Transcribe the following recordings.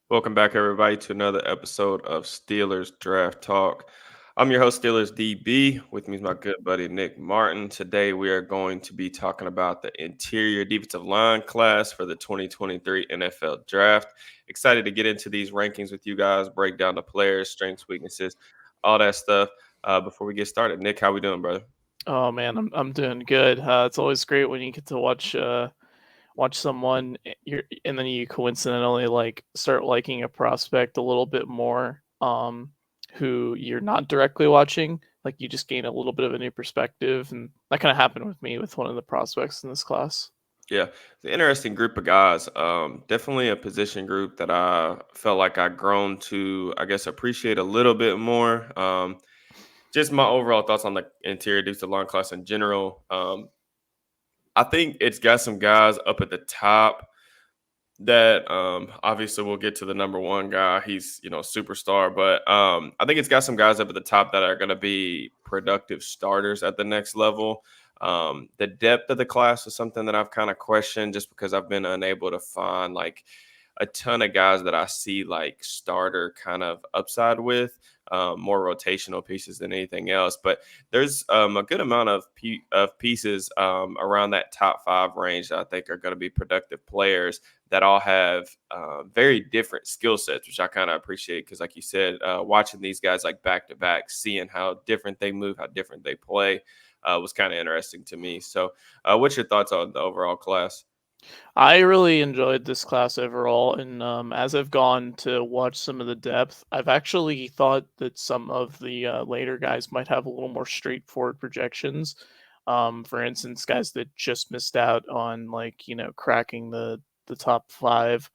Welcome back, everybody, to another episode of Steelers Draft Talk. I'm your host, Steelers DB. With me is my good buddy, Nick Martin. Today, we are going to be talking about the interior defensive line class for the 2023 NFL Draft. Excited to get into these rankings with you guys, break down the players, strengths, weaknesses, all that stuff. Before we get started, Nick, how we doing, brother? Oh man, I'm doing good. It's always great when you get to watch someone and then you coincidentally start liking a prospect a little bit more who you're not directly watching. Like you just gain a little bit of a new perspective, and that kind of happened with me with one of the prospects in this class. Yeah, it's an interesting group of guys. Definitely a position group that I felt like I grown to, I guess, appreciate a little bit more. Just my overall thoughts on the interior defensive line class in general. I think it's got some guys up at the top that obviously we'll get to the number one guy. He's superstar, but I think it's got some guys up at the top that are going to be productive starters at the next level. The depth of the class is something that I've kind of questioned just because I've been unable to find like a ton of guys that I see like starter kind of upside with. More rotational pieces than anything else, but there's a good amount of pieces around that top five range that I think are going to be productive players that all have very different skill sets, which I kind of appreciate because, like you said, watching these guys like back to back, seeing how different they move, how different they play, was kind of interesting to me. So, what's your thoughts on the overall class? I really enjoyed this class overall, and as I've gone to watch some of the depth, I've actually thought that some of the later guys might have a little more straightforward projections. For instance, guys that just missed out on cracking the top five,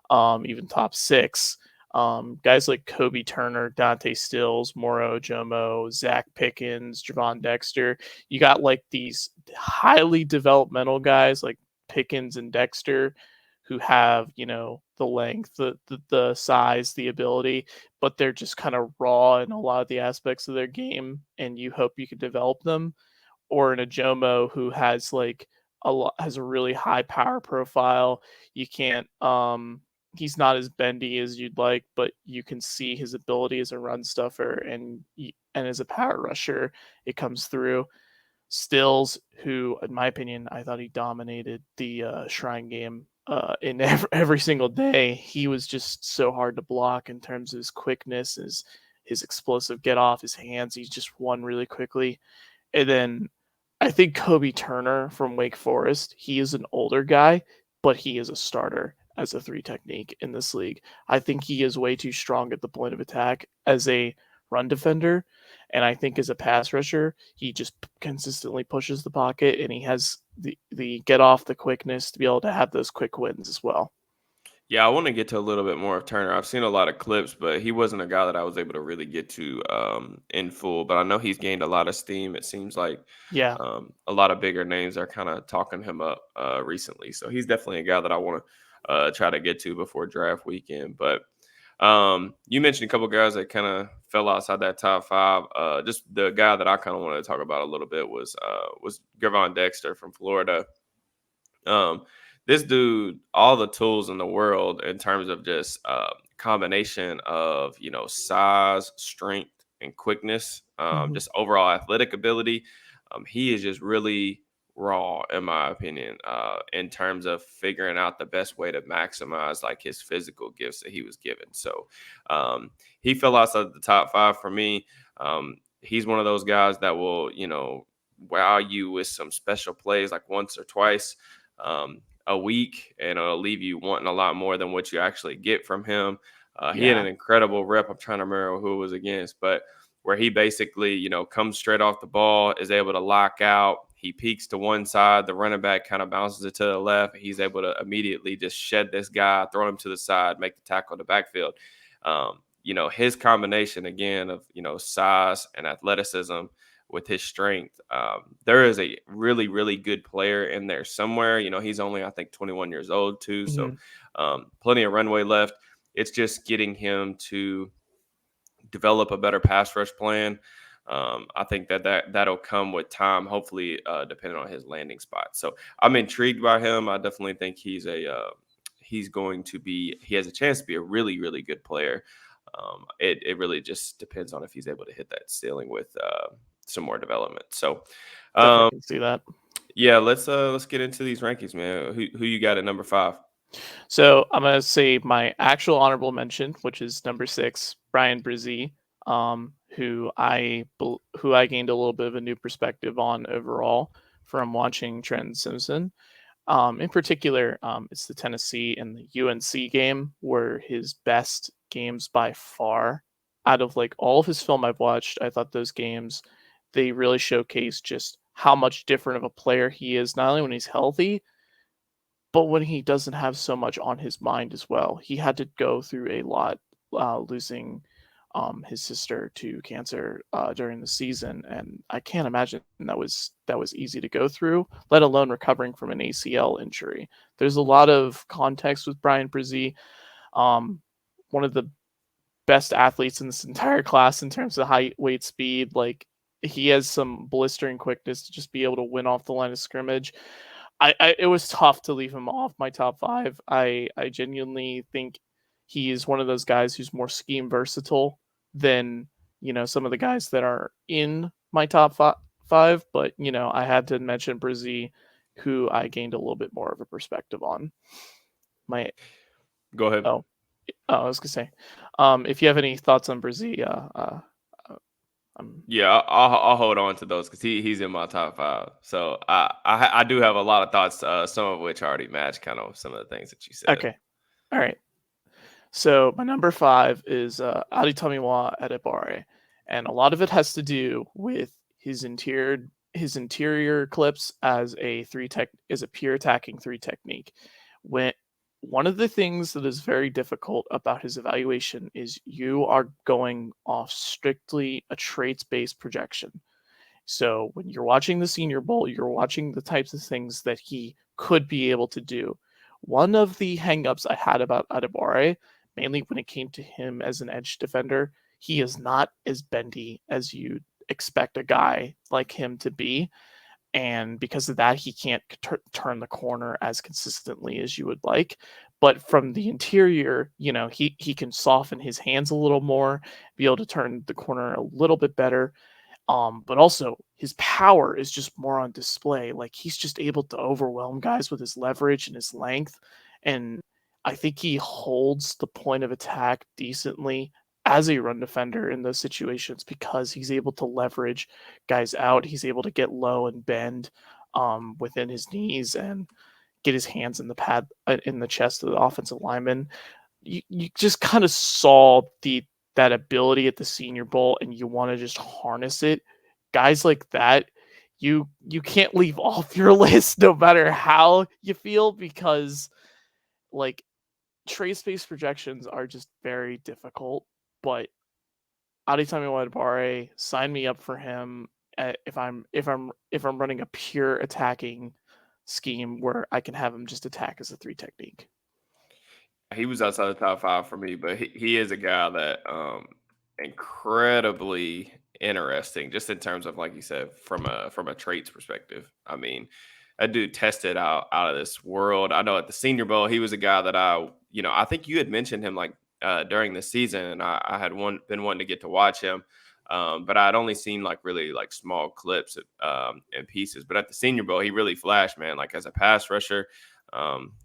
even top six. Guys like Kobe Turner, Dante Stills, Moro Jomo, Zach Pickens, Gervon Dexter. You got like these highly developmental guys like Pickens and Dexter who have, the length, the size, the ability, but they're just kind of raw in a lot of the aspects of their game, and you hope you could develop them. Or in a Jomo who has has a really high power profile. You can't he's not as bendy as you'd like, but you can see his ability as a run stuffer and as a power rusher, it comes through. Stills, who, in my opinion, I thought he dominated the Shrine game in every single day. He was just so hard to block in terms of his quickness, his explosive get off, his hands. He just won really quickly. And then I think Kobe Turner from Wake Forest, he is an older guy, but he is a starter as a three technique in this league. I think he is way too strong at the point of attack as a run defender. And I think as a pass rusher, he just consistently pushes the pocket and he has the get off, the quickness to be able to have those quick wins as well. Yeah, I want to get to a little bit more of Turner. I've seen a lot of clips, but he wasn't a guy that I was able to really get to in full. But I know he's gained a lot of steam. It seems like Yeah. a lot of bigger names are kind of talking him up recently. So he's definitely a guy that I want to try to get to before draft weekend. But you mentioned a couple guys that kind of fell outside that top five. Just the guy that I kind of wanted to talk about a little bit was Gervon Dexter from Florida. This dude, all the tools in the world in terms of just combination of size, strength, and quickness, Mhm. just overall athletic ability. He is just really raw, in my opinion, in terms of figuring out the best way to maximize like his physical gifts that he was given. So he fell outside the top five for me. He's one of those guys that will, wow you with some special plays like once or twice a week, and it'll leave you wanting a lot more than what you actually get from him. He had Yeah. an incredible rep. I'm trying to remember who it was against, but where he basically, comes straight off the ball, is able to lock out. He peeks to one side, the running back kind of bounces it to the left. He's able to immediately just shed this guy, throw him to the side, make the tackle in the backfield. His combination again of size and athleticism with his strength. There is a really, really good player in there somewhere. He's only, I think, 21 years old, too. So Mhm. plenty of runway left. It's just getting him to develop a better pass rush plan. I think that'll come with time, hopefully, depending on his landing spot. So I'm intrigued by him. I definitely think he has a chance to be a really, really good player. It really just depends on if he's able to hit that ceiling with some more development. So, Definitely um, can see that. yeah, let's get into these rankings, man. Who you got at number 5? So I'm gonna say my actual honorable mention, which is number 6, Brian Bresee, who I gained a little bit of a new perspective on overall from watching Trenton Simpson. In particular, it's the Tennessee and the UNC game were his best games by far. Out of like all of his film I've watched, I thought those games they really showcase just how much different of a player he is, not only when he's healthy, but when he doesn't have so much on his mind as well. He had to go through a lot, losing his sister to cancer during the season, and I can't imagine that was easy to go through, let alone recovering from an ACL injury. There's a lot of context with Brian Bresee, one of the best athletes in this entire class in terms of height, weight, speed. Like he has some blistering quickness to just be able to win off the line of scrimmage. It was tough to leave him off my top 5. I genuinely think he is one of those guys who's more scheme versatile than some of the guys that are in my top 5. But I had to mention Bresee, who I gained a little bit more of a perspective on. My Go ahead. I was gonna say, if you have any thoughts on Bresee, Yeah, I'll hold on to those because he's in my top 5. So I do have a lot of thoughts, some of which already match kind of some of the things that you said. okay, all right. So my number 5 is Adetomiwa Adebawore, and a lot of it has to do with his interior clips as a pure attacking 3 technique. When one of the things that is very difficult about his evaluation is you are going off strictly a traits-based projection. So when you're watching the Senior Bowl, you're watching the types of things that he could be able to do. One of the hangups I had about Adebawore, mainly when it came to him as an edge defender, he is not as bendy as you expect a guy like him to be. And because of that, he can't turn the corner as consistently as you would like. But from the interior, he can soften his hands a little more, be able to turn the corner a little bit better. But also his power is just more on display. Like he's just able to overwhelm guys with his leverage and his length. And I think he holds the point of attack decently as a run defender in those situations because he's able to leverage guys out. He's able to get low and bend within his knees and get his hands in the pad in the chest of the offensive lineman. You just kind of saw that ability at the Senior Bowl, and you want to just harness it. Guys like that, you can't leave off your list no matter how you feel because like trace-based projections are just very difficult. But Adetomiwa Adebawore, sign me up for him if I'm running a pure attacking scheme where I can have him just attack as a 3 technique. He was outside the top 5 for me, but he is a guy that incredibly interesting, just in terms of like you said, from a traits perspective. I mean, that dude tested out of this world. I know at the Senior Bowl, he was a guy that I think you had mentioned him like during the season, and I had been wanting to get to watch him. But I had only seen like really like small clips and pieces. But at the Senior Bowl, he really flashed, man. Like as a pass rusher,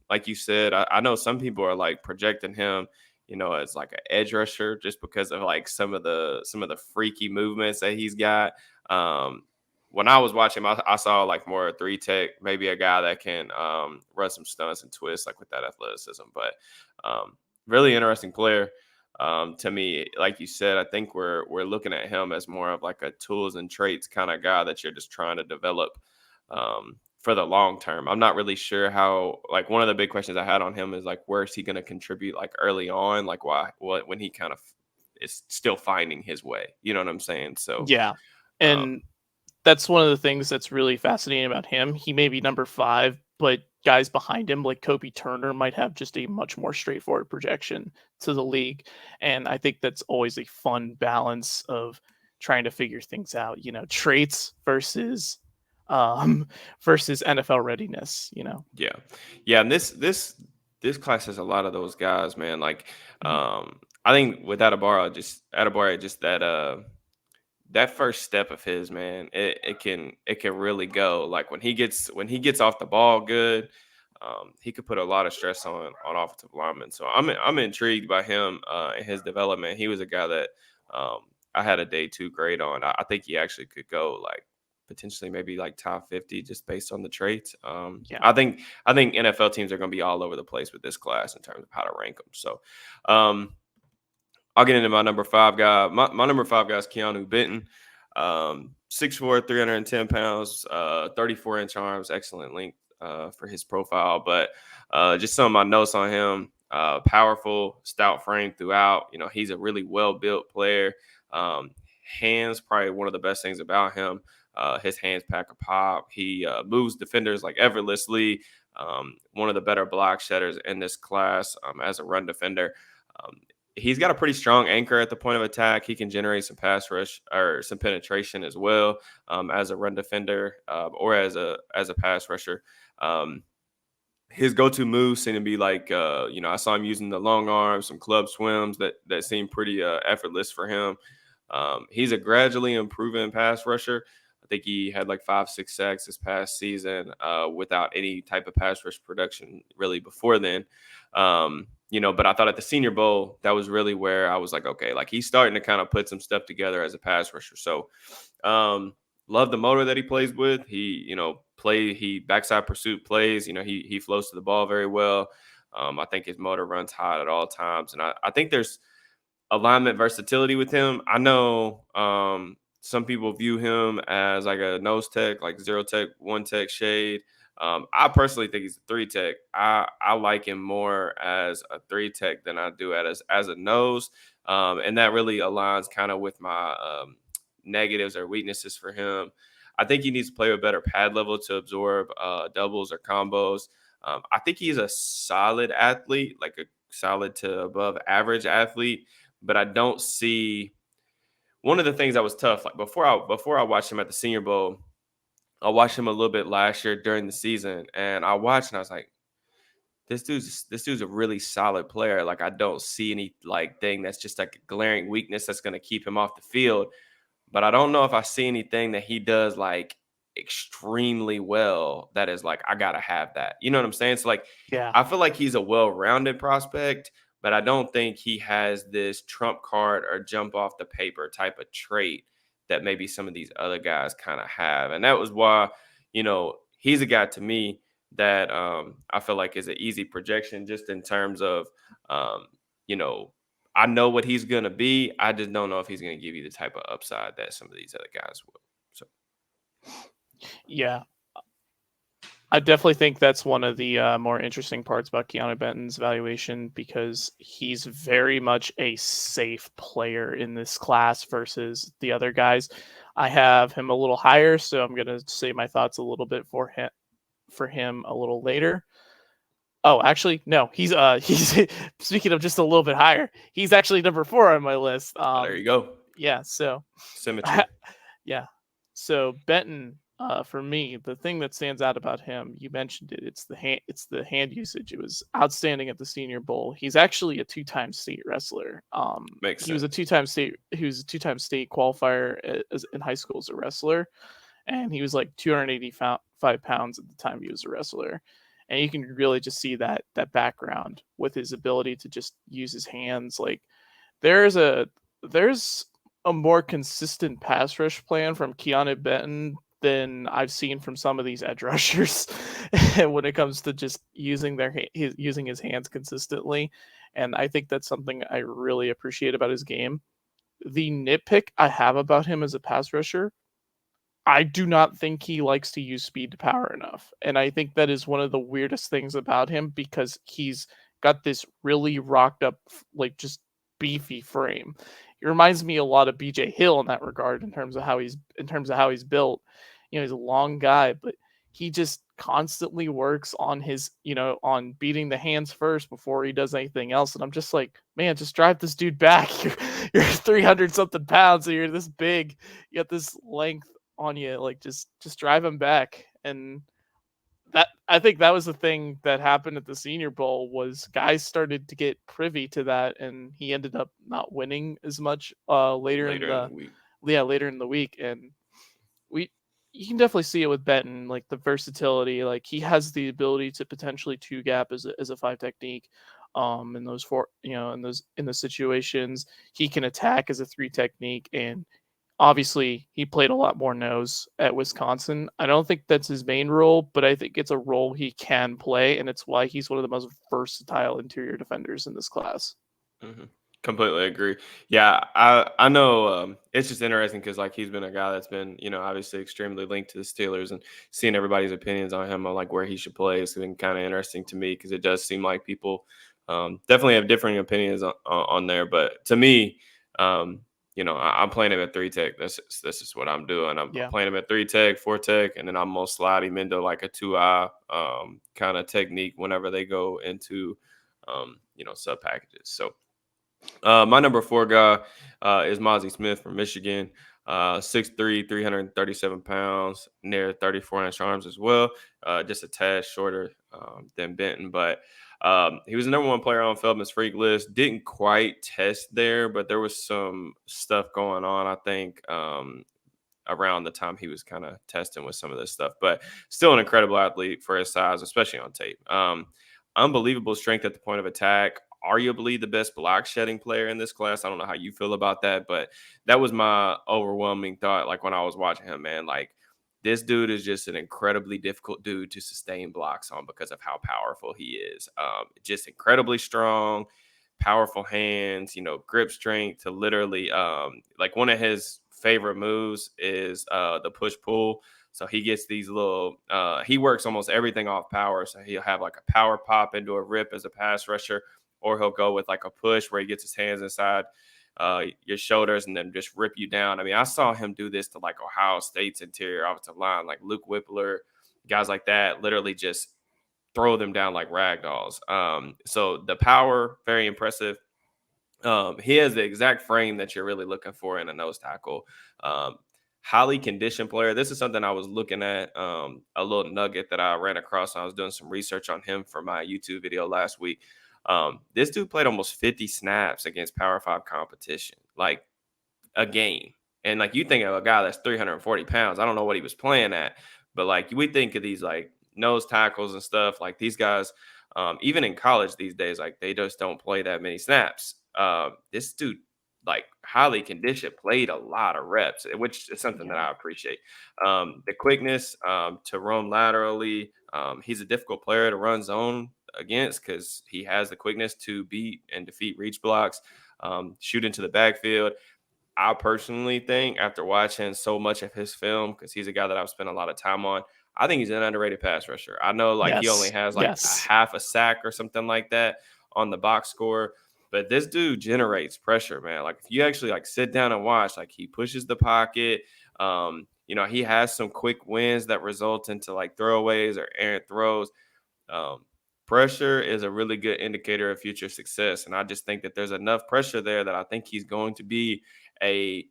like you said, I know some people are like projecting him, as like an edge rusher just because of like some of the freaky movements that he's got. Um, when I was watching him, I saw like more 3 tech, maybe a guy that can run some stunts and twists like with that athleticism. But really interesting player. To me, like you said, I think we're looking at him as more of like a tools and traits kind of guy that you're just trying to develop for the long term. I'm not really sure how. Like one of the big questions I had on him is like, where is he going to contribute like early on? Like when he kind of is still finding his way. You know what I'm saying? So Yeah. um, And that's one of the things that's really fascinating about him. He may be number 5, but guys behind him, like Kobe Turner, might have just a much more straightforward projection to the league. And I think that's always a fun balance of trying to figure things out, traits um versus NFL readiness. yeah, yeah, and this this class has a lot of those guys, man. Like, Mhm. I think with Adebawore, just that first step of his, man, it can really go. Like when he gets off the ball good, he could put a lot of stress on offensive linemen. So I'm intrigued by him and his development. He was a guy that um, I had a day two grade on. I think he actually could go like potentially maybe like top 50 just based on the traits. Yeah. I think NFL teams are going to be all over the place with this class in terms of how to rank them. So um, I'll get into my number five guy. My number five guy is Keanu Benton. 6'4", 310 pounds, 34-inch arms, excellent length for his profile. But just some of my notes on him: powerful, stout frame throughout. He's a really well built player. Um, Hands, probably one of the best things about him. His hands pack a pop. He moves defenders like effortlessly. One of the better block shedders in this class as a run defender. Um, he's got a pretty strong anchor at the point of attack. He can generate some pass rush or some penetration as well as a run defender or as a pass rusher. Um, his go-to moves seem to be like I saw him using the long arms, some club swims that seem pretty effortless for him. He's a gradually improving pass rusher. I think he had like 5-6 sacks this past season without any type of pass rush production really before then. But I thought at the Senior Bowl, that was really where I was like, okay, like he's starting to kind of put some stuff together as a pass rusher. So um, love the motor that he plays with. He backside pursuit plays. He flows to the ball very well. I think his motor runs hot at all times, and I think there's alignment versatility with him. I know some people view him as like a nose tech, like zero tech, one tech shade. I personally think he's a three tech. I like him more as a three tech than I do as a nose, and that really aligns kind of with my negatives or weaknesses for him. I think he needs to play with better pad level to absorb doubles or combos. I think he's a solid athlete, like a solid to above average athlete, but I don't see one of the things that was tough. Like before I watched him at the Senior Bowl, I watched him a little bit last year during the season, and I watched and I was like, this dude's a really solid player. Like I don't see any like thing that's just like a glaring weakness that's going to keep him off the field. But I don't know if I see anything that he does like extremely well that is like, I gotta have that. You know what I'm saying? So like Yeah. I feel like he's a well-rounded prospect, but I don't think he has this trump card or jump off the paper type of trait that maybe some of these other guys kind of have. And that was why, he's a guy to me that I feel like is an easy projection just in terms of um, you know, I know what he's gonna be. I just don't know if he's gonna give you the type of upside that some of these other guys will. So Yeah. I definitely think that's one of the more interesting parts about Keanu Benton's evaluation because he's very much a safe player in this class versus the other guys. I have him a little higher, so I'm going to say my thoughts a little bit for him a little later. Oh, actually, no. He's speaking of just a little bit higher. He's actually number 4 on my list. there you go. Yeah. So Symmetry. yeah. So Benton, for me, the thing that stands out about him, you mentioned it. It's the hand usage. It was outstanding at the Senior Bowl. He's actually a 2-time state wrestler. Makes He was a sense. 2-time state. He was a 2-time state qualifier in high school as a wrestler, and he was like 285 pounds at the time he was a wrestler. And you can really just see that background with his ability to just use his hands. Like there's a there's a more consistent pass rush plan from Keanu Benton than I've seen from some of these edge rushers when it comes to just using using his hands consistently. And I think that's something I really appreciate about his game. The nitpick I have about him as a pass rusher, I do not think he likes to use speed to power enough. And I think that is one of the weirdest things about him because he's got this really rocked up, like just beefy frame. He reminds me a lot of BJ Hill in that regard in terms of how he's built. He's a long guy, but he just constantly works on on beating the hands first before he does anything else. And I'm just like, man, just drive this dude back. You're 300 something pounds, and you're this big. You got this length on you, like just drive him back. And I think that was the thing that happened at the Senior Bowl was guys started to get privy to that, and he ended up not winning as much later in later in the the week. later in the week. And we you can definitely see it with Benton, like the versatility. Like he has the ability to potentially two gap as a five technique. In those four, in those situations, he can attack as a three technique, and obviously he played a lot more nose at Wisconsin. I don't think that's his main role, but I think it's a role he can play, and it's why he's one of the most versatile interior defenders in this class. hmm Completely agree. Yeah, I know. It's just interesting because like he's been a guy that's been obviously extremely linked to the Steelers, and seeing everybody's opinions on him on like where he should play has been kind of interesting to me because it does seem like people definitely have differing opinions on there. But to me, I'm playing him at three tech. This is what I'm doing. I'm Yeah. playing him at three tech, four tech, and then I'm gonna slide him into like a 2-eye kind of technique whenever they go into sub packages. So. My number 4 guy is Mazi Smith from Michigan. 6'3", 337 pounds, near 34-inch arms as well. Just a tad shorter than Benton, but he was the number 1 player on Feldman's freak list. Didn't quite test there, but there was some stuff going on, I think, around the time he was kind of testing with some of this stuff. But still an incredible athlete for his size, especially on tape. Unbelievable strength at the point of attack. Arguably the best block shedding player in this class. I don't know how you feel about that, but that was my overwhelming thought. Like when I was watching him, man, like this dude is just an incredibly difficult dude to sustain blocks on because of how powerful he is. Just incredibly strong, powerful hands, grip strength to literally like one of his favorite moves is the push pull. So he gets these little he works almost everything off power. So he'll have like a power pop into a rip as a pass rusher, or he'll go with like a push where he gets his hands inside your shoulders and then just rip you down. I mean, I saw him do this to like Ohio State's interior offensive line, like Luke Whippler, guys like that, literally just throw them down like rag dolls. So the power, very impressive. He has the exact frame that you're really looking for in a nose tackle. Um, Highly conditioned player. This is something I was looking at, a little nugget that I ran across. I was doing some research on him for my YouTube video last week. This dude played almost 50 snaps against Power 5 competition, like a game. And like you think of a guy that's 340 pounds, I don't know what he was playing at, but like we think of these like nose tackles and stuff, like these guys, even in college these days, like they just don't play that many snaps. This dude, like highly conditioned, played a lot of reps, which is something that Yeah. I appreciate. The quickness to roam laterally. He's a difficult player to run zone against because he has the quickness to beat and defeat reach blocks, shoot into the backfield. I personally think after watching so much of his film, because he's a guy that I've spent a lot of time on, I think he's an underrated pass rusher. I know like he only Yes. has like a Yes. half a sack or something like that on the box score, but this dude generates pressure, man. Like if you actually like sit down and watch, like he pushes the pocket. He has some quick wins that result into like throwaways or errant throws. Um, Pressure is a really good indicator of future success. And I just think that there's enough pressure there that I think he's going to be I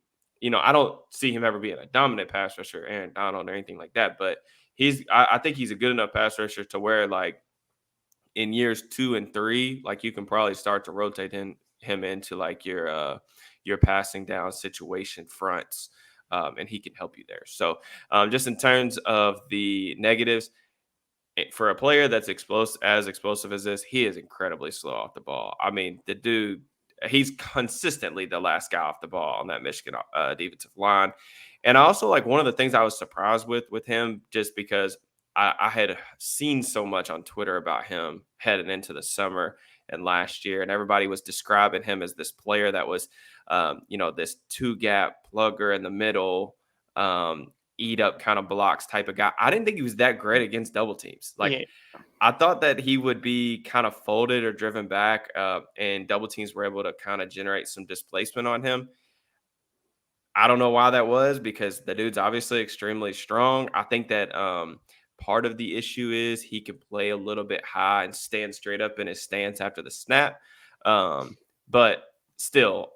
don't see him ever being a dominant pass rusher, Aaron Donald or anything like that. But I think he's a good enough pass rusher to where like in years 2 and 3, like you can probably start to rotate him into like your passing down situation fronts. And he can help you there. So just in terms of the negatives, for a player that's explosive as this, he is incredibly slow off the ball. I mean, the dude, he's consistently the last guy off the ball on that Michigan defensive line. And also, like one of the things I was surprised with him, just because I had seen so much on Twitter about him heading into the summer and last year, and everybody was describing him as this player that was, this two gap plugger in the middle. Eat up kind of blocks type of guy. I didn't think he was that great against double teams. Like Yeah. I thought that he would be kind of folded or driven back, and double teams were able to kind of generate some displacement on him. I don't know why that was because the dude's obviously extremely strong. I think that part of the issue is he can play a little bit high and stand straight up in his stance after the snap. But still,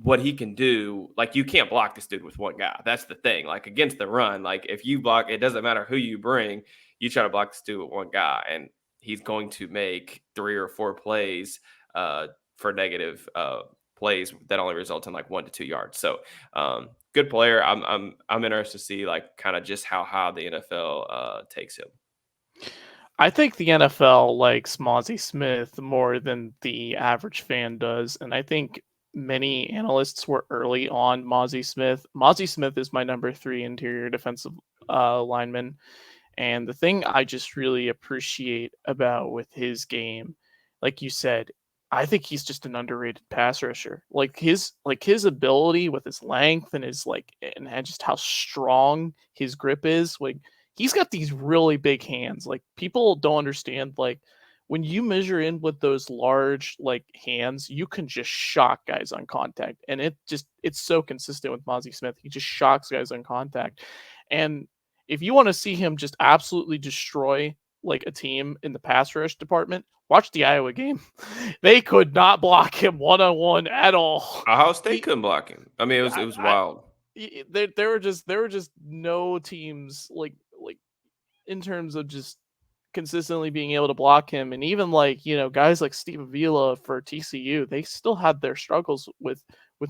what he can do. Like, you can't block this dude with one guy. That's the thing. Like, against the run, like, if you block, it doesn't matter who you bring, you try to block this dude with one guy, and he's going to make 3 or 4 plays for negative plays that only result in like 1 to 2 yards. So good player. I'm interested to see like kind of just how high the NFL takes him. I think the NFL likes Mazi Smith more than the average fan does, and I think many analysts were early on Mazi Smith. Mazi Smith is my number 3 interior defensive lineman, and the thing I just really appreciate about with his game, like you said, I think he's just an underrated pass rusher. Like his ability with his length and his and just how strong his grip is. Like he's got these really big hands. Like people don't understand. Like when you measure in with those large hands, you can just shock guys on contact, and it's so consistent with Mazi Smith. He just shocks guys on contact, and if you want to see him just absolutely destroy like a team in the pass rush department, watch the Iowa game. They could not block him one on one at all. Ohio State He, couldn't block him. I mean, it was wild. there were just no teams like in terms of just consistently being able to block him, and even guys like Steve Avila for TCU, they still had their struggles with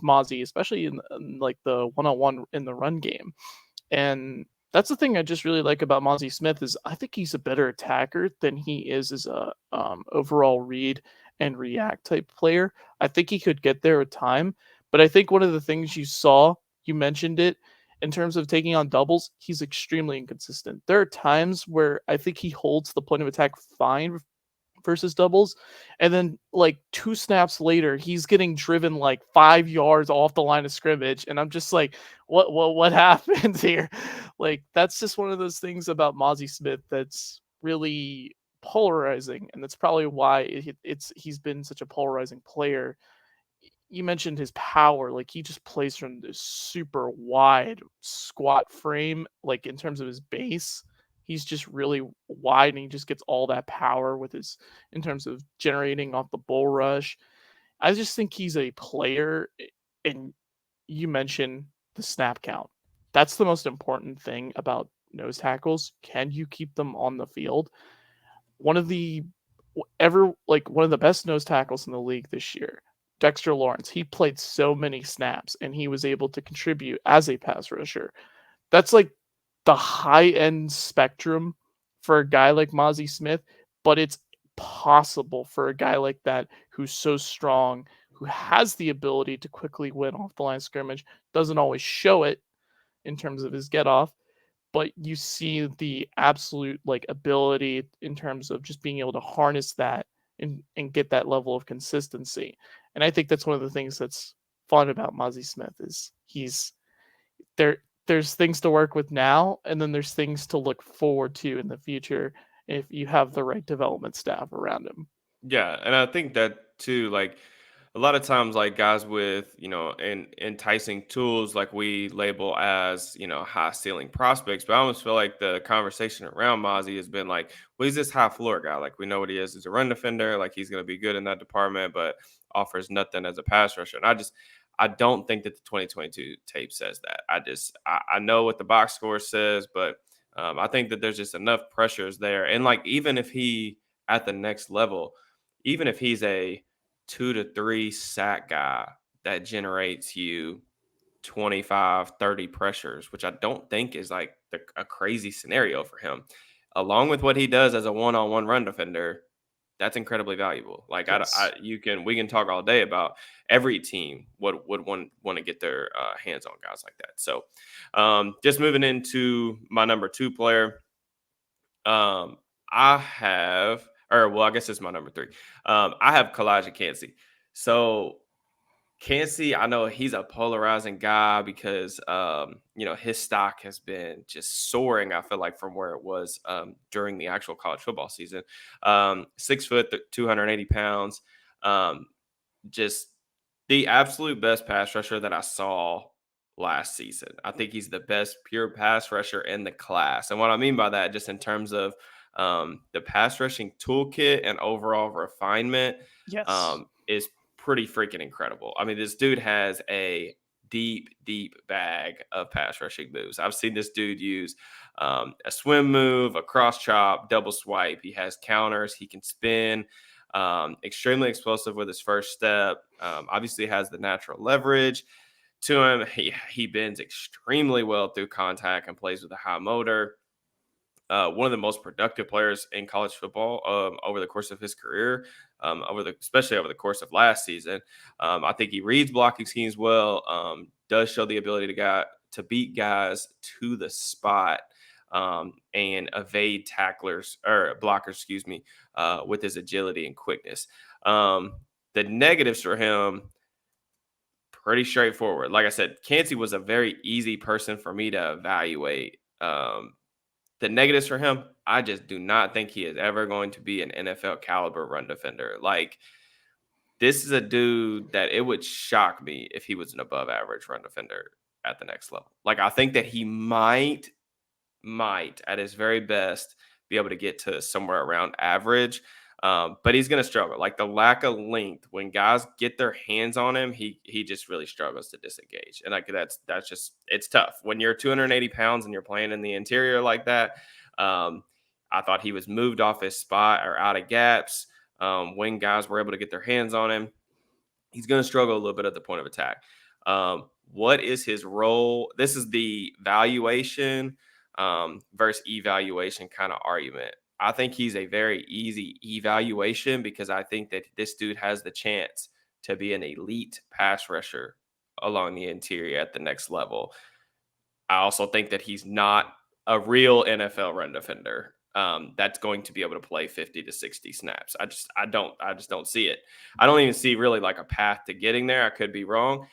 Mozzie, especially in like the one on one in the run game. And that's the thing I just really like about Mazi Smith is I think he's a better attacker than he is as a overall read and react type player. I think he could get there with time, but I think one of the things you mentioned it, in terms of taking on doubles, he's extremely inconsistent. There are times where I think he holds the point of attack fine versus doubles, and then like 2 snaps later he's getting driven like 5 yards off the line of scrimmage, and I'm just like, what happened here? Like that's just one of those things about Mazi Smith that's really polarizing, and that's probably why he's been such a polarizing player. You mentioned his power, like he just plays from this super wide squat frame, like in terms of his base. He's just really wide, and he just gets all that power with his in terms of generating off the bull rush. I just think he's a player, and you mentioned the snap count. That's the most important thing about nose tackles. Can you keep them on the field? One of the one of the best nose tackles in the league this year, Dexter Lawrence. He played so many snaps, and he was able to contribute as a pass rusher. That's like the high end spectrum for a guy like Mazi Smith, but it's possible for a guy like that who's so strong, who has the ability to quickly win off the line of scrimmage, doesn't always show it in terms of his get off, but you see the absolute ability in terms of just being able to harness that and get that level of consistency. And I think that's one of the things that's fun about Mazi Smith is he's there. There's things to work with now, and then there's things to look forward to in the future if you have the right development staff around him. Yeah, and I think that too, like a lot of times, like guys with enticing tools, like we label as high ceiling prospects, but I almost feel like the conversation around Mozzie has been like, well, he's this high floor guy. Like we know what he is as a run defender, like he's going to be good in that department, but offers nothing as a pass rusher. And I don't think that the 2022 tape says that. I know what the box score says, but I think that there's just enough pressures there, and like even if he at the next level, even if he's a 2 to 3 sack guy that generates you 25, 30 pressures, which I don't think is like a crazy scenario for him, along with what he does as a one-on-one run defender, that's incredibly valuable. Like Yes. we can talk all day about every team would want to get their hands on guys like that. So just moving into my number 2 player, I have, or well, I guess it's my number 3. I have Calijah Kancey. So Kancey, I know he's a polarizing guy because his stock has been just soaring. I feel like from where it was during the actual college football season. 6 foot, 280 pounds. Um, just the absolute best pass rusher that I saw last season. I think he's the best pure pass rusher in the class. And what I mean by that, just in terms of the pass rushing toolkit and overall refinement, Yes. is pretty freaking incredible. I mean, this dude has a deep bag of pass rushing moves. I've seen this dude use a swim move, a cross chop, double swipe. He has counters. He can spin. Extremely explosive with his first step. Obviously has the natural leverage to him. He bends extremely well through contact and plays with a high motor. One of the most productive players in college football over the course of his career, especially over the course of last season. I think he reads blocking schemes well. Does show the ability to beat guys to the spot and evade tacklers or blockers, excuse me, with his agility and quickness. The negatives for him, pretty straightforward. Like I said, Kancey was a very easy person for me to evaluate. The negatives for him, I just do not think he is ever going to be an NFL caliber run defender. Like, this is a dude that it would shock me if he was an above average run defender at the next level. Like, I think that he might at his very best be able to get to somewhere around average. But he's going to struggle. Like, the lack of length, when guys get their hands on him, he just really struggles to disengage. And like that's just, it's tough when you're 280 pounds and you're playing in the interior like that. I thought he was moved off his spot or out of gaps when guys were able to get their hands on him. He's going to struggle a little bit at the point of attack. What is his role? This is the valuation versus evaluation kind of argument. I think he's a very easy evaluation because I think that this dude has the chance to be an elite pass rusher along the interior at the next level. I also think that he's not a real NFL run defender that's going to be able to play 50 to 60 snaps. I just don't see it. I don't even see really like a path to getting there. I could be wrong.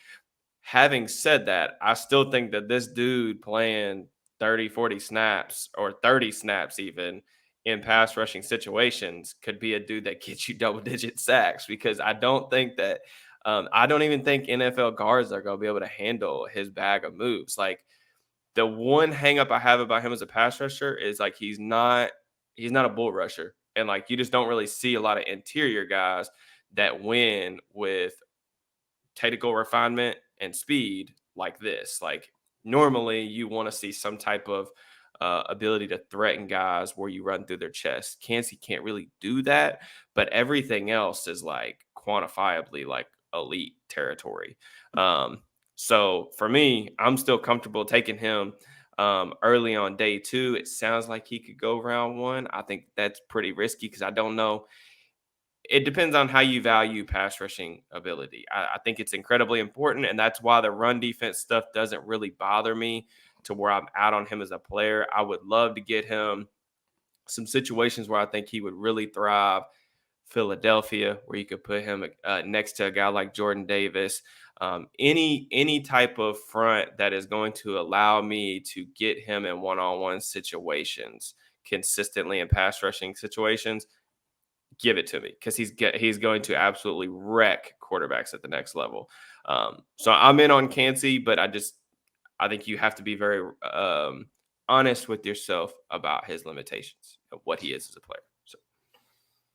Having said that, I still think that this dude playing 30, 40 snaps or 30 snaps even in pass rushing situations could be a dude that gets you double digit sacks, because I don't think that I don't even think NFL guards are going to be able to handle his bag of moves. Like, the one hang up I have about him as a pass rusher is like he's not a bull rusher. And like, you just don't really see a lot of interior guys that win with technical refinement and speed like this. Like, normally you want to see some type of ability to threaten guys where you run through their chest. Kancey can't really do that, but everything else is like quantifiably like elite territory. So for me, I'm still comfortable taking him early on day 2. It sounds like he could go round 1. I think that's pretty risky because I don't know. It depends on how you value pass rushing ability. I think it's incredibly important, and that's why the run defense stuff doesn't really bother me to where I'm out on him as a player. I would love to get him some situations where I think he would really thrive. Philadelphia, where you could put him next to a guy like Jordan Davis. Any type of front that is going to allow me to get him in one-on-one situations consistently in pass rushing situations, give it to me, because he's going to absolutely wreck quarterbacks at the next level. So I'm in on Kancey, but I think you have to be very honest with yourself about his limitations of what he is as a player. So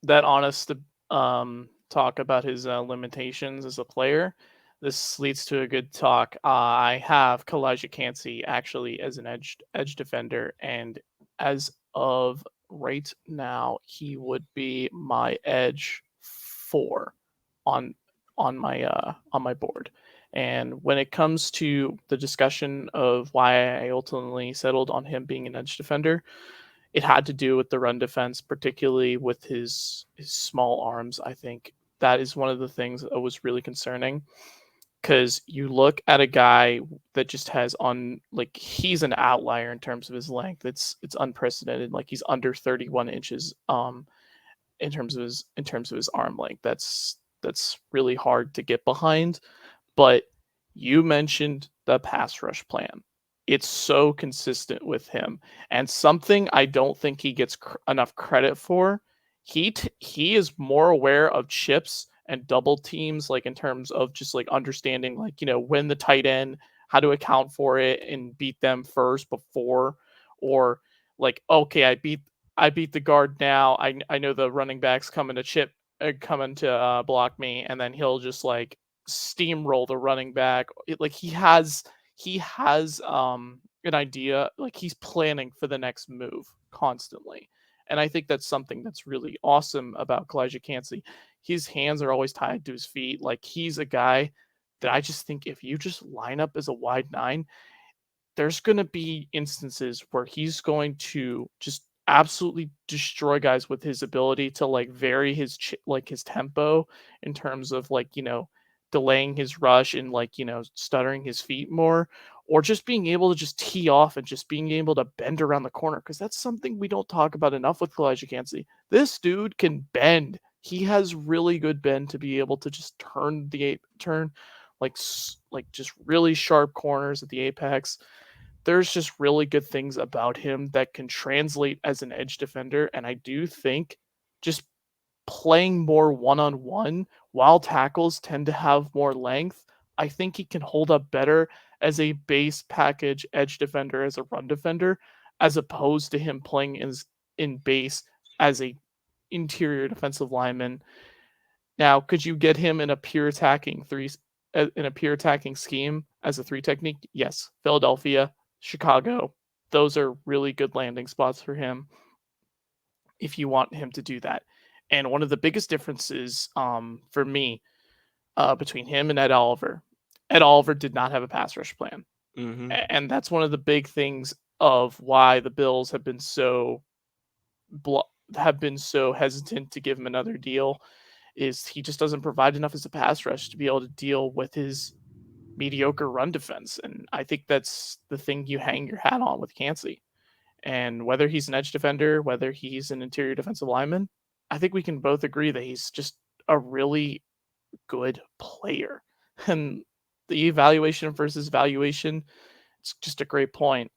that honest talk about his limitations as a player, this leads to a good talk. I have Calijah Kancey actually as an edge defender, and as of right now, he would be my edge 4 on my board. And when it comes to the discussion of why I ultimately settled on him being an edge defender, it had to do with the run defense, particularly with his small arms. I think that is one of the things that was really concerning, because you look at a guy that just has like, he's an outlier in terms of his length. It's unprecedented. Like, he's under 31 inches in terms of his arm length. That's really hard to get behind. But you mentioned the pass rush plan. It's so consistent with him, and something I don't think he gets enough credit for. He is more aware of chips and double teams, like in terms of just like understanding, like, when the tight end, how to account for it and beat them first before, or like, okay, I beat the guard now. I know the running back's coming to chip coming to block me, and then he'll just like steamroll the running back. Like he has an idea, like he's planning for the next move constantly. And I think that's something that's really awesome about Calijah Kancey. His hands are always tied to his feet. Like he's a guy that I just think if you just line up as a wide nine, there's going to be instances where he's going to just absolutely destroy guys with his ability to like vary his like his tempo in terms of like delaying his rush and like stuttering his feet more, or just being able to just tee off and just being able to bend around the corner, because that's something we don't talk about enough with Calijah Kancey. This dude can bend. He has really good bend to be able to just turn like just really sharp corners at the apex. There's just really good things about him that can translate as an edge defender. And I do think just playing more one on one while tackles tend to have more length, I think he can hold up better as a base package edge defender, as a run defender, as opposed to him playing in base as a interior defensive lineman. Now, could you get him in a pure attacking scheme as a three technique? Yes. Philadelphia, Chicago, those are really good landing spots for him if you want him to do that. And one of the biggest differences for me between him and Ed Oliver did not have a pass rush plan. Mm-hmm. And that's one of the big things of why the Bills have been so hesitant to give him another deal, is he just doesn't provide enough as a pass rush to be able to deal with his mediocre run defense. And I think that's the thing you hang your hat on with Kancey. And whether he's an edge defender, whether he's an interior defensive lineman, I think we can both agree that he's just a really good player. And the evaluation versus valuation, it's just a great point.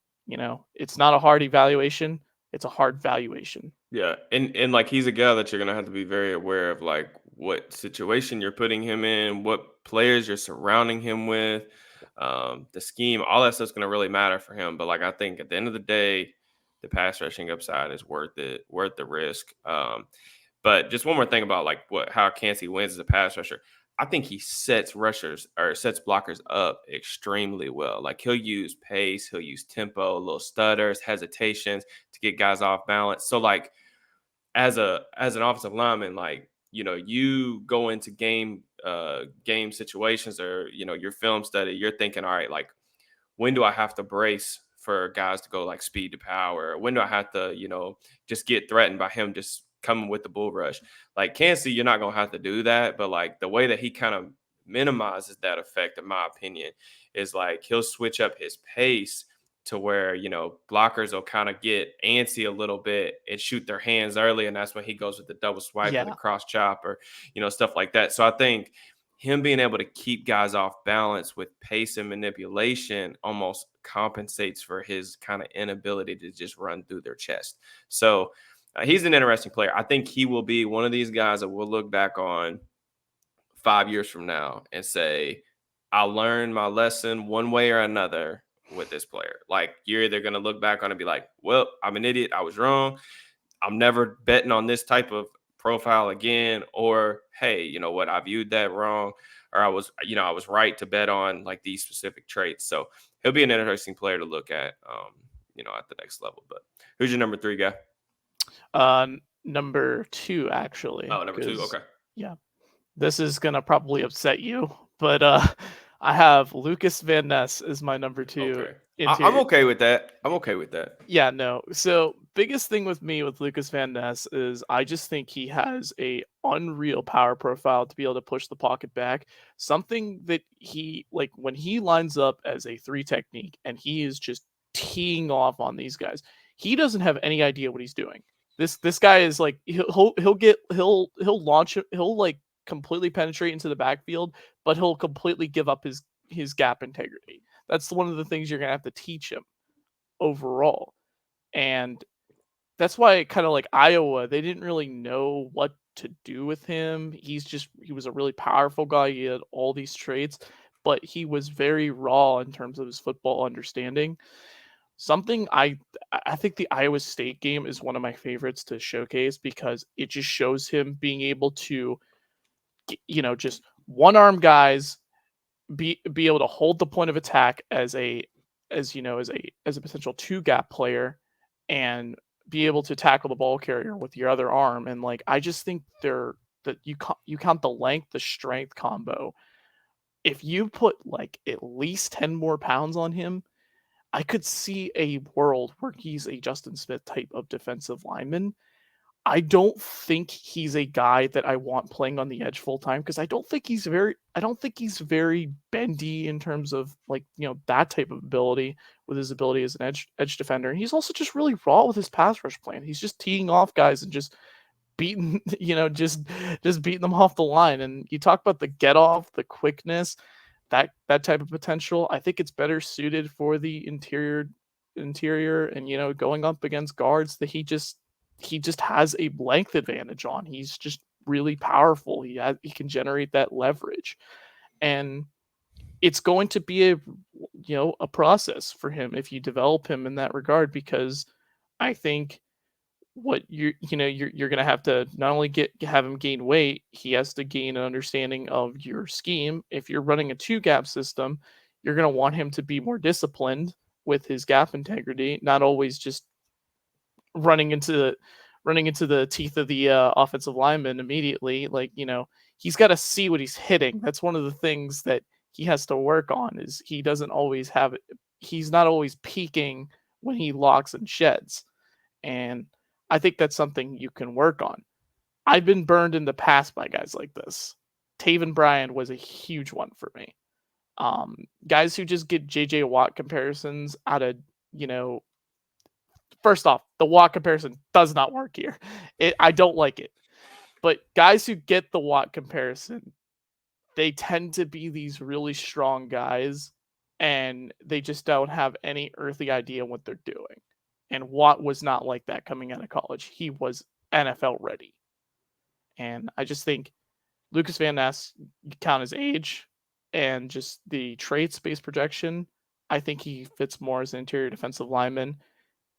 It's not a hard evaluation, it's a hard valuation. Yeah, and like he's a guy that you're gonna have to be very aware of, like what situation you're putting him in, what players you're surrounding him with, the scheme, all that stuff's gonna really matter for him. But like I think at the end of the day, the pass rushing upside is worth it, worth the risk. But just one more thing about like how Kancey wins as a pass rusher. I think he sets rushers or sets blockers up extremely well. Like he'll use pace, he'll use tempo, little stutters, hesitations to get guys off balance. So like as an offensive lineman, like you go into game situations or your film study, you're thinking, all right, like when do I have to brace for guys to go like speed to power? When do I have to, just get threatened by him just coming with the bull rush? Like Kancey, you're not gonna have to do that, but like the way that he kind of minimizes that effect, in my opinion, is like he'll switch up his pace to where blockers will kind of get antsy a little bit and shoot their hands early, and that's when he goes with the double swipe or the Yeah. cross chop or stuff like that. So I think him being able to keep guys off balance with pace and manipulation almost compensates for his kind of inability to just run through their chest. So he's an interesting player. I think he will be one of these guys that we'll look back on 5 years from now and say, I learned my lesson one way or another with this player. Like you're either going to look back on it and be like, well, I'm an idiot. I was wrong. I'm never betting on this type of profile again. Or, hey, you know what? I viewed that wrong. Or I was right to bet on like these specific traits. So he'll be an interesting player to look at, at the next level. But who's your number 3 guy? Number 2, actually, Oh, number 2. because Okay. yeah, this is gonna probably upset you, but I have Lucas Van Ness as my number 2 Okay. I'm interior. okay with that. I'm okay with that. Yeah, no. So biggest thing with me with Lucas Van Ness is I just think he has a unreal power profile to be able to push the pocket back. Something that he like when he lines up as a 3 technique and he is just teeing off on these guys. He doesn't have any idea what he's doing. This guy is like he'll launch it, he'll like completely penetrate into the backfield, but he'll completely give up his gap integrity. That's one of the things you're gonna have to teach him overall. And that's why kind of like Iowa, they didn't really know what to do with him. He was a really powerful guy. He had all these traits, but he was very raw in terms of his football understanding. Something I think the Iowa State game is one of my favorites to showcase because it just shows him being able to just one arm guys be able to hold the point of attack as a potential two gap player and be able to tackle the ball carrier with your other arm. And like I just think that you count the length, the strength combo. If you put like at least 10 more pounds on him, I could see a world where he's a Justin Smith type of defensive lineman. I don't think he's a guy that I want playing on the edge full time because I don't think he's very bendy in terms of like, that type of ability with his ability as an edge defender. And he's also just really raw with his pass rush plan. He's just teeing off guys and just beating, just beating them off the line. And you talk about the get off, the quickness, that type of potential. I think it's better suited for the interior and going up against guards that he just has a length advantage on. He's just really powerful. He can generate that leverage, and it's going to be a process for him if you develop him in that regard, because I think what you're going to have to not only have him gain weight, he has to gain an understanding of your scheme. If you're running a two gap system, you're going to want him to be more disciplined with his gap integrity, not always just running into the teeth of the offensive lineman immediately. Like, he's got to see what he's hitting. That's one of the things that he has to work on, is he doesn't always have it. He's not always peaking when he locks and sheds. And I think that's something you can work on. I've been burned in the past by guys like this. Taven Bryan was a huge one for me. Guys who just get JJ Watt comparisons out of, first off, the Watt comparison does not work here. I don't like it. But guys who get the Watt comparison, they tend to be these really strong guys, and they just don't have any earthly idea what they're doing. And Watt was not like that coming out of college. He was NFL ready. And I just think Lucas Van Ness, you count his age and just the trade space projection, I think he fits more as an interior defensive lineman.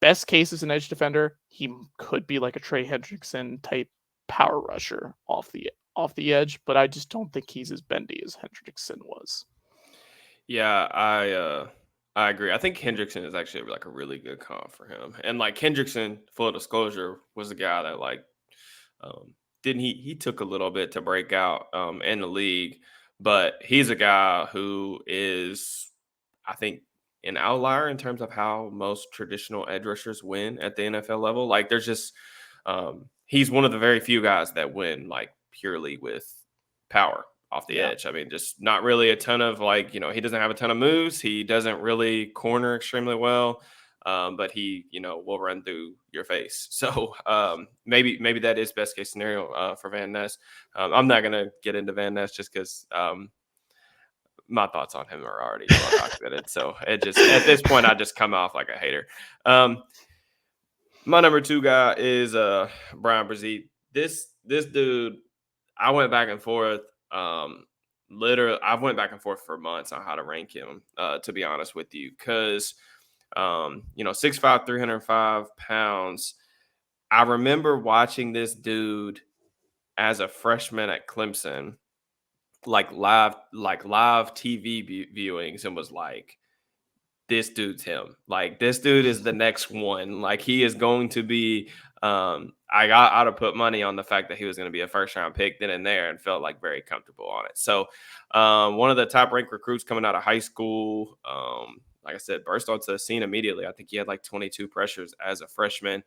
Best case as an edge defender, he could be like a Trey Hendrickson type power rusher off the edge, but I just don't think he's as bendy as Hendrickson was. Yeah, I agree. I think Hendrickson is actually like a really good comp for him. And like Hendrickson, full disclosure, was the guy that like didn't he took a little bit to break out in the league, but he's a guy who is, I think, an outlier in terms of how most traditional edge rushers win at the NFL level. Like there's just he's one of the very few guys that win like purely with power off the edge. I mean, just not really a ton of like, he doesn't have a ton of moves. He doesn't really corner extremely well, but he, will run through your face. So maybe that is best case scenario for Van Ness. I'm not going to get into Van Ness just because my thoughts on him are already well documented. So it just, at this point, I just come off like a hater. My number 2 guy is Brian Bresee. This dude, I went back and forth. Literally, I went back and forth for months on how to rank him, to be honest with you, because 6'5", 305 pounds. I remember watching this dude as a freshman at Clemson, like live TV viewings, and was like, this dude's him. Like, this dude is the next one. Like, he is going to be I ought to put money on the fact that he was going to be a first round pick then and there, and felt like very comfortable on it. So one of the top ranked recruits coming out of high school, like I said, burst onto the scene immediately. I think he had like 22 pressures as a freshman.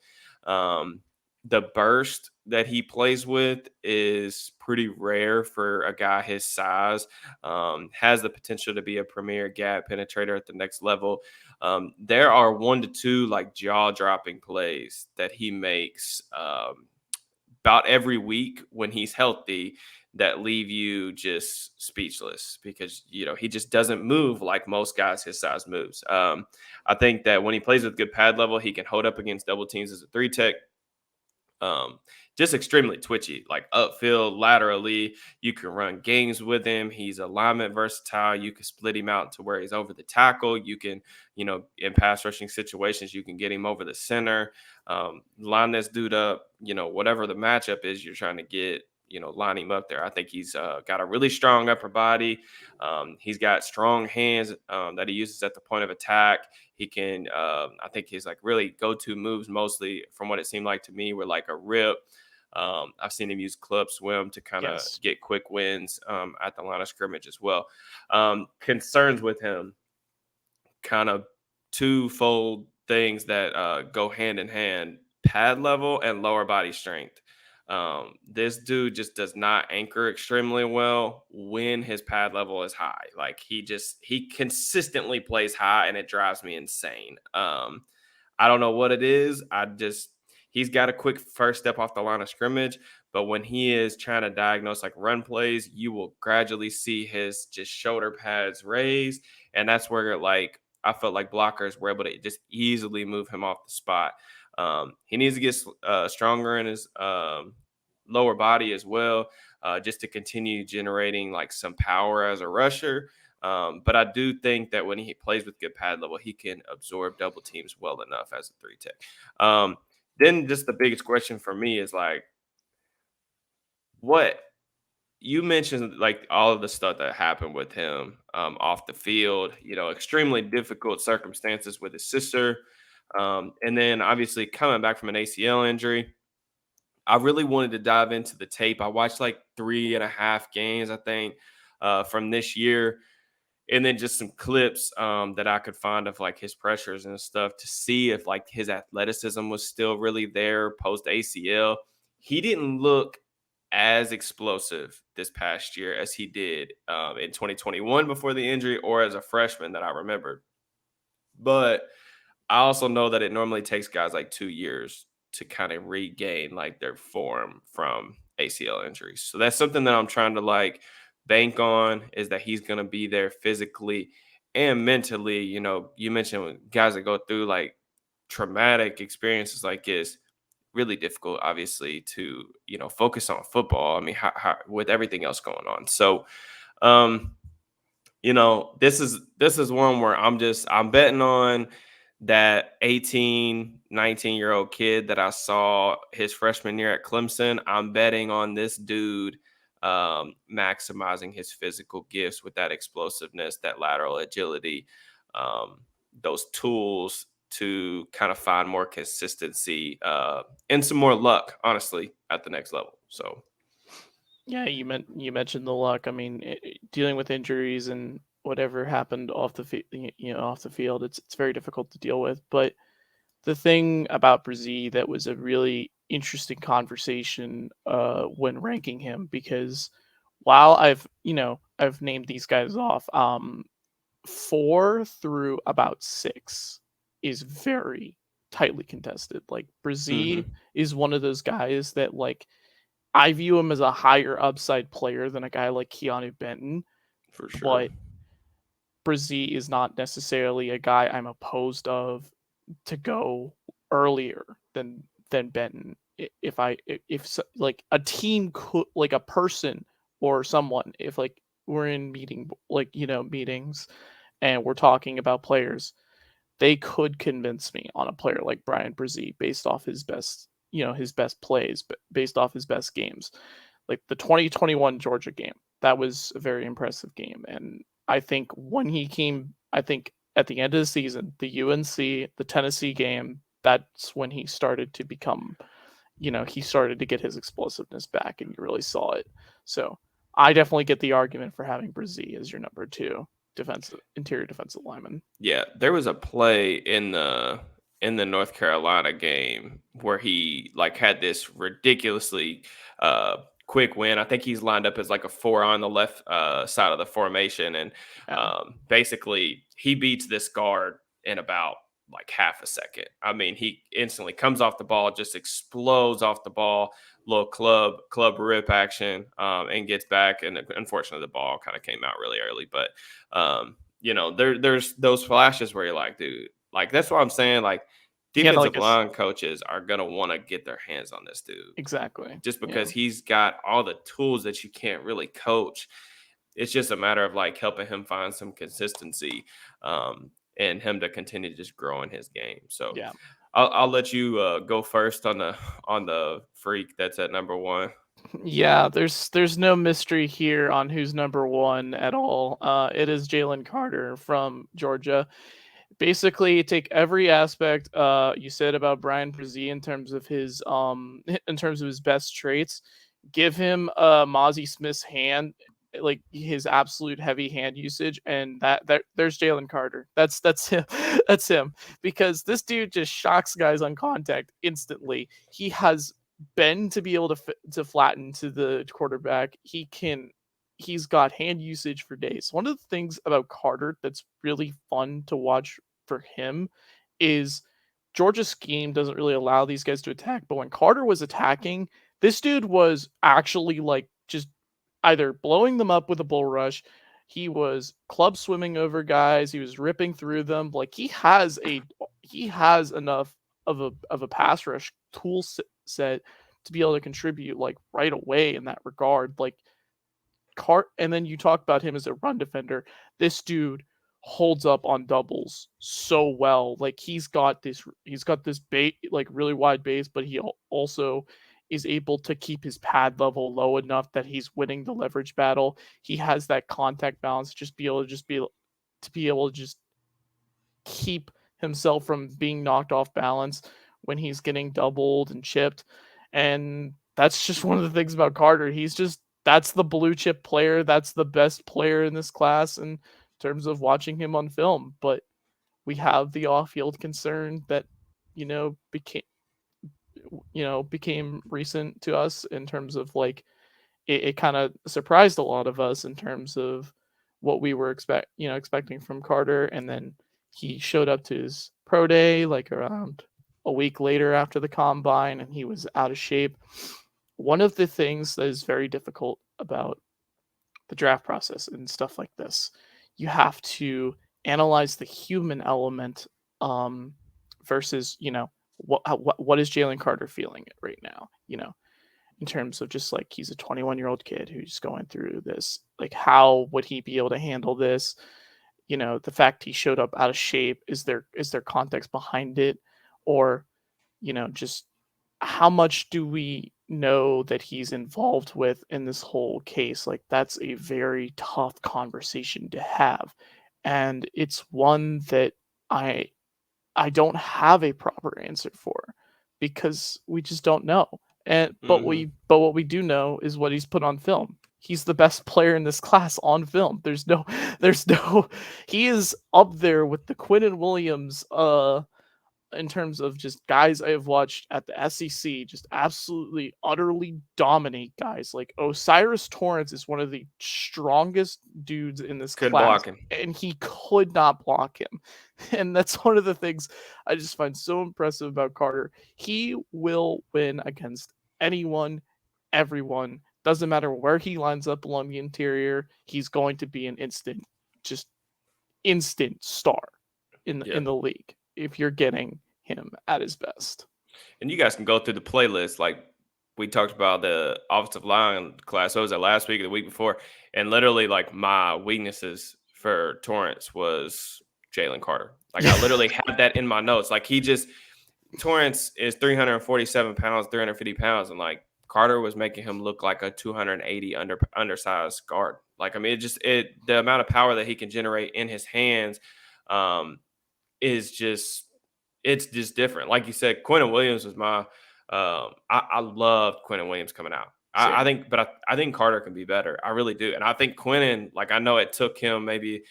The burst that he plays with is pretty rare for a guy his size. Has the potential to be a premier gap penetrator at the next level. There are 1 to 2 like jaw-dropping plays that he makes about every week when he's healthy that leave you just speechless, because he just doesn't move like most guys his size moves. I think that when he plays with good pad level, he can hold up against double teams as a 3-tech. Just extremely twitchy, like upfield, laterally. You can run games with him. He's alignment versatile. You can split him out to where he's over the tackle. You can, in pass rushing situations, you can get him over the center. Line this dude up, whatever the matchup is you're trying to get, line him up there. I think he's got a really strong upper body. He's got strong hands that he uses at the point of attack. He can, I think his like really go-to moves mostly, from what it seemed like to me, were like a rip. I've seen him use club swim to kind of Yes. get quick wins at the line of scrimmage as well. Concerns with him, kind of twofold things that go hand in hand: pad level and lower body strength. This dude just does not anchor extremely well when his pad level is high. Like he consistently plays high, and it drives me insane. I don't know what it is. He's got a quick first step off the line of scrimmage, but when he is trying to diagnose like run plays, you will gradually see his just shoulder pads raised, and that's where like I felt like blockers were able to just easily move him off the spot. He needs to get stronger in his lower body as well, just to continue generating like some power as a rusher. But I do think that when he plays with good pad level, he can absorb double teams well enough as a 3 tech. Then just the biggest question for me is like, what you mentioned, like all of the stuff that happened with him off the field, extremely difficult circumstances with his sister. And then obviously coming back from an ACL injury. I really wanted to dive into the tape. I watched like 3.5 games, I think, from this year, and then just some clips that I could find of like his pressures and stuff to see if like his athleticism was still really there post ACL. He didn't look as explosive this past year as he did in 2021 before the injury, or as a freshman that I remember. But I also know that it normally takes guys like 2 years to kind of regain like their form from ACL injuries. So that's something that I'm trying to like bank on, is that he's going to be there physically and mentally. You mentioned guys that go through like traumatic experiences like this, really difficult, obviously, to, focus on football. I mean, how with everything else going on. So, um, this is one where I'm betting on that 18, 19-year-old kid that I saw his freshman year at Clemson. I'm betting on this dude maximizing his physical gifts with that explosiveness, that lateral agility, those tools to kind of find more consistency and some more luck, honestly, at the next level. So Yeah, you mentioned the luck. I mean, dealing with injuries and whatever happened off the off the field, it's very difficult to deal with. But the thing about Bresee that was a really interesting conversation when ranking him, because while I've named these guys off, 4 through about 6 is very tightly contested. Like Bresee mhm, is one of those guys that like I view him as a higher upside player than a guy like Keanu Benton, for sure. but Bresee is not necessarily a guy I'm opposed of to go earlier than Benton. Like a team could, like a person or someone, if like we're in meetings and we're talking about players, they could convince me on a player like Brian Bresee based off his best, his best plays, but based off his best games. Like the 2021 Georgia game, that was a very impressive game. And I think I think at the end of the season, the UNC, the Tennessee game, that's when he started to become, he started to get his explosiveness back and you really saw it. So I definitely get the argument for having Bresee as your number 2 interior defensive lineman. Yeah, there was a play in the North Carolina game where he like had this ridiculously quick win. I think he's lined up as like a 4 on the left side of the formation, and Yeah. basically he beats this guard in about like half a second. I mean, he instantly comes off the ball, just explodes off the ball, little club rip action, and gets back. And unfortunately, the ball kind of came out really early, but there's those flashes where you're like, dude, like that's what I'm saying. Like He had defensive like line coaches are gonna want to get their hands on this dude exactly. just Yeah. because he's got all the tools that you can't really coach. It's just a matter of like helping him find some consistency, and him to continue to just grow in his game. So Yeah. I'll let you go first on the freak that's at number 1. Yeah, there's no mystery here on who's number one at all. It is Jalen Carter from Georgia. Basically, take every aspect you said about Brian Bresee in terms of his in terms of his best traits. Give him Mazi Smith's hand, like his absolute heavy hand usage, and that there's Jalen Carter. That's him. That's him because this dude just shocks guys on contact instantly. He has been to be able to flatten to the quarterback. He's got hand usage for days. One of the things about Carter that's really fun to watch for him is Georgia's scheme doesn't really allow these guys to attack, but when Carter was attacking, this dude was actually like just either blowing them up with a bull rush, he was club swimming over guys, he was ripping through them. Like he has enough of a pass rush tool set to be able to contribute like right away in that regard. Like and then you talk about him as a run defender. This dude holds up on doubles so well. Like he's got this bait like really wide base, but he also is able to keep his pad level low enough that he's winning the leverage battle. He has that contact balance, to be able to just keep himself from being knocked off balance when he's getting doubled and chipped. And that's just one of the things about Carter. That's the blue chip player. That's the best player in this class in terms of watching him on film. But we have the off field concern that, you know, became became recent to us in terms of like it kind of surprised a lot of us in terms of what we were expecting from Carter, and then he showed up to his pro day like around a week later after the combine, and he was out of shape. One of the things that is very difficult about the draft process and stuff like this, you have to analyze the human element versus what is Jalen Carter feeling right now, in terms of just like he's a 21-year-old kid who's going through this. Like, how would he be able to handle this? The fact he showed up out of shape, is there context behind it? Or, just how much do we know that he's involved with in this whole case? Like, that's a very tough conversation to have. And it's one that I I don't have a proper answer for because we just don't know. And Hmm. but what we do know is what he's put on film. He's the best player in this class on film. There's no he is up there with the Quinnen Williams in terms of just guys I have watched at the SEC just absolutely utterly dominate guys. Like Osiris Torrance is one of the strongest dudes in this Couldn't class, block him. and he could not block him. And that's one of the things I just find so impressive about Carter. He will win against anyone, everyone. Doesn't matter where he lines up along the interior, he's going to be an just instant star Yeah. in the league if you're getting him at his best. And you guys can go through the playlist. Like we talked about the offensive line class. So was it last week or the week before? And literally, like my weaknesses for Torrance was Jalen Carter. Like I literally had that in my notes. Like Torrance is 347 pounds, 350 pounds, and like Carter was making him look like a 280 undersized guard. Like I mean, the amount of power that he can generate in his hands um, is just it's just different. Like you said, Quentin Williams was I loved Quentin Williams coming out. I Same. think, but I think Carter can be better. I really do, and I think Quentin. Like I know it took him maybe.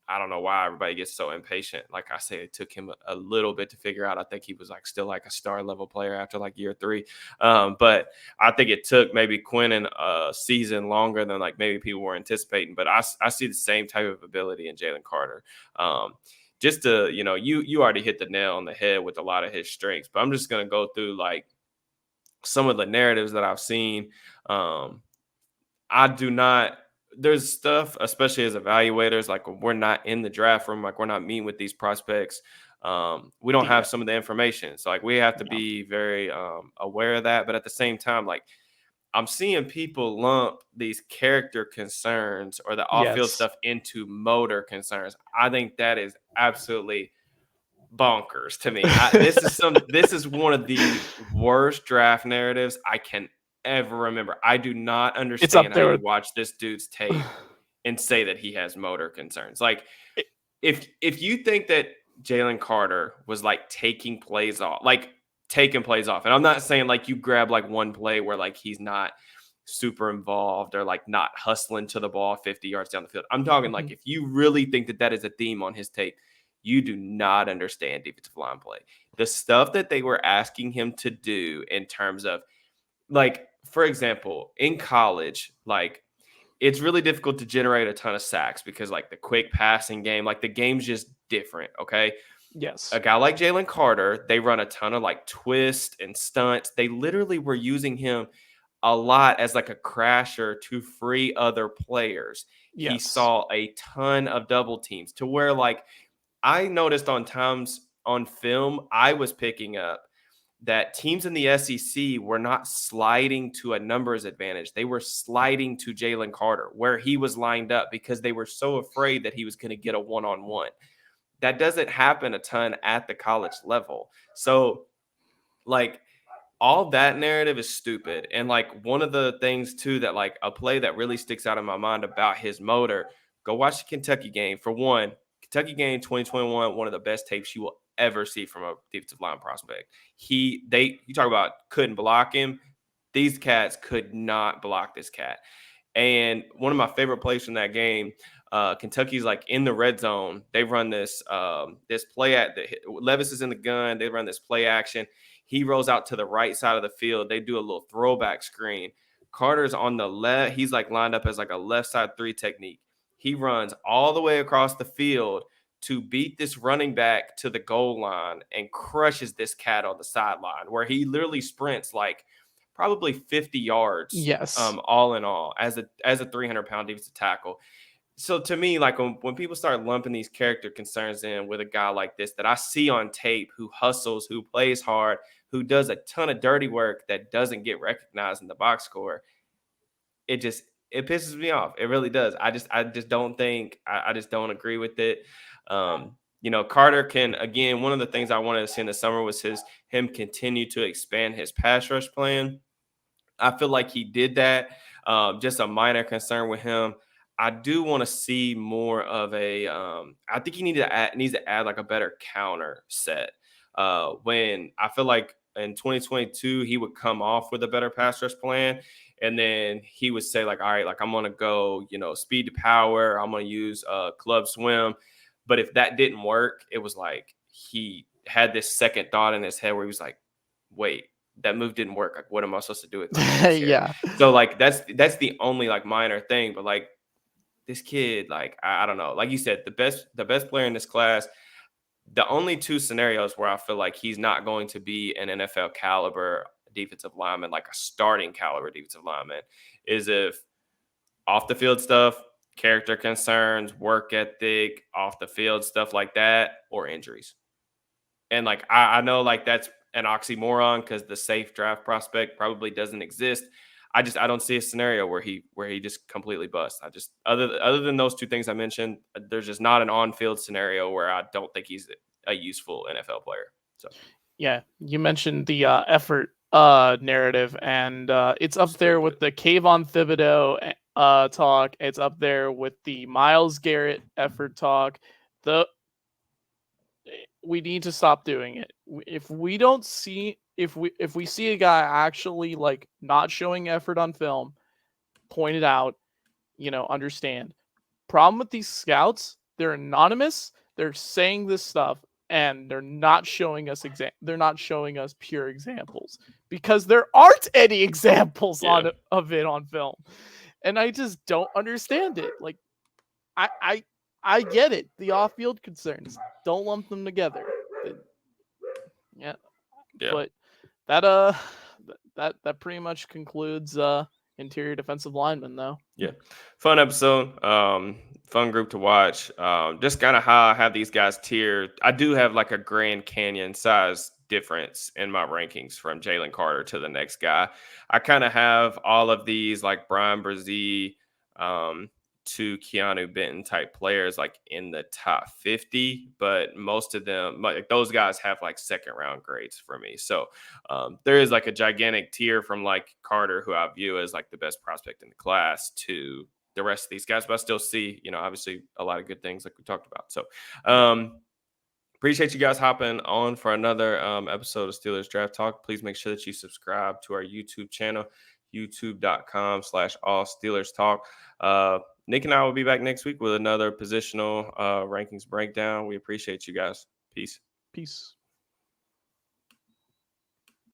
I don't know why everybody gets so impatient. Like I say, it took him a little bit to figure out. I think he was like still like a star level player after like year three. But I think it took maybe Quentin a season longer than like maybe people were anticipating. But I see the same type of ability in Jalen Carter. Just to, you already hit the nail on the head with a lot of his strengths, but I'm just going to go through like some of the narratives that I've seen. Um, I do not. There's stuff, especially as evaluators, like when we're not in the draft room, like we're not meeting with these prospects. We don't Yeah. have some of the information, so like we have to Yeah. be very aware of that. But at the same time, like I'm seeing people lump these character concerns or the off-field Yes. stuff into motor concerns. I think that is absolutely bonkers to me. This is one of the worst draft narratives I can ever remember. I do not It's up understand how there you with watch this dude's tape and say that he has motor concerns. Like, if you think that Jalen Carter was like taking plays off, and I'm not saying like you grab like one play where like he's not super involved or like not hustling to the ball 50 yards down the field. I'm talking like if you really think that that is a theme on his tape, you do not understand defensive line play. The stuff that they were asking him to do in terms of, like, for example, in college, like, it's really difficult to generate a ton of sacks because like the quick passing game, like the game's just different. Okay. yes. A guy like Jalen Carter, they run a ton of like twists and stunts. They literally were using him a lot as like a crasher to free other players. He Yes. saw a ton of double teams to where like I noticed on times on film, I was picking up that teams in the SEC were not sliding to a numbers advantage. They were sliding to Jalen Carter where he was lined up because they were so afraid that he was going to get a one-on-one. That doesn't happen a ton at the college level. So, like, all that narrative is stupid. And like one of the things too that like a play that really sticks out in my mind about his motor, go watch the Kentucky game. For one, Kentucky game 2021, one of the best tapes you will ever see from a defensive line prospect. You talk about couldn't block him. These cats could not block this cat. And one of my favorite plays from that game, Kentucky's like in the red zone. They run this play at the Levis is in the gun. They run this play action. He rolls out to the right side of the field. They do a little throwback screen. Carter's on the left. He's like lined up as like a left side three technique. He runs all the way across the field to beat this running back to the goal line and crushes this cat on the sideline where he literally sprints like probably 50 yards, Yes. all in all, as a 300-pound defensive tackle. So to me, like when people start lumping these character concerns in with a guy like this that I see on tape, who hustles, who plays hard, who does a ton of dirty work that doesn't get recognized in the box score, it just it pisses me off. It really does. I just don't think I just don't agree with it. Carter can, again, one of the things I wanted to see in the summer was him continue to expand his pass rush plan. I feel like he did that. Just a minor concern with him. I do want to see more of a. I think he needs to add like a better counter set. When I feel like in 2022 he would come off with a better pass rush plan, and then he would say like, all right, like I'm gonna go, speed to power. I'm gonna use club swim. But if that didn't work, it was like he had this second thought in his head where he was like, wait, that move didn't work. Like, what am I supposed to do with my legs here? Yeah. So like that's the only like minor thing. But like this kid, like I don't know. Like you said, the best player in this class. The only two scenarios where I feel like he's not going to be an NFL caliber defensive lineman, like a starting caliber defensive lineman, is if off the field stuff, character concerns, work ethic, off the field stuff like that, or injuries. And like I know like that's an oxymoron because the safe draft prospect probably doesn't exist. I don't see a scenario where he just completely busts. I just other than those two things I mentioned, there's just not an on-field scenario where I don't think he's a useful NFL player. So Yeah, you mentioned the effort narrative, and it's up there with stupid. the Kayvon Thibodeau talk. It's up there with the Myles Garrett effort talk. The We need to stop doing it. If we don't see if we see a guy actually like not showing effort on film, point it out, understand. Problem with these scouts, they're anonymous, they're saying this stuff, and they're not showing us they're not showing us pure examples because there aren't any examples Yeah. of it on film. And I just don't understand it. Like I I I get it. The off-field concerns. Don't lump them together. Yeah, Yeah. but that that pretty much concludes interior defensive lineman though. Yeah. Fun episode. Fun group to watch. Just kind of how I have these guys tiered. I do have like a Grand Canyon size difference in my rankings from Jalen Carter to the next guy. I kind of have all of these like Brian Bresee, to Keanu Benton type players like in the top 50, but most of them, like those guys have like second round grades for me. So there is like a gigantic tier from like Carter, who I view as like the best prospect in the class, to the rest of these guys, but I still see, obviously a lot of good things like we talked about. So appreciate you guys hopping on for another episode of Steelers Draft Talk. Please make sure that you subscribe to our YouTube channel, youtube.com/all Steelers Talk. Nick and I will be back next week with another positional rankings breakdown. We appreciate you guys. Peace. Peace.